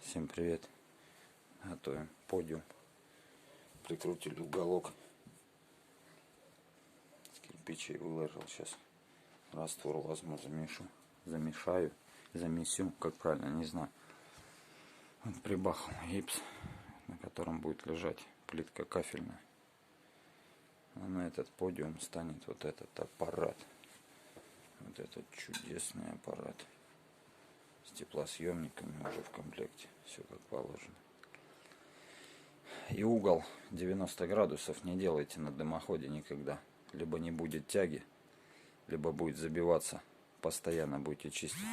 Всем привет! Готовим подиум. Прикрутили уголок с кирпичей, выложил. Сейчас раствор возьму, замешаю, замесю, как правильно, не знаю. Вот прибахал гипс, на котором будет лежать плитка кафельная. А на этот подиум станет вот этот аппарат. Вот этот чудесный аппарат. С теплосъемниками уже в комплекте. Все как положено. И угол 90 градусов не делайте на дымоходе никогда. Либо не будет тяги, либо будет забиваться. Постоянно будете чистить.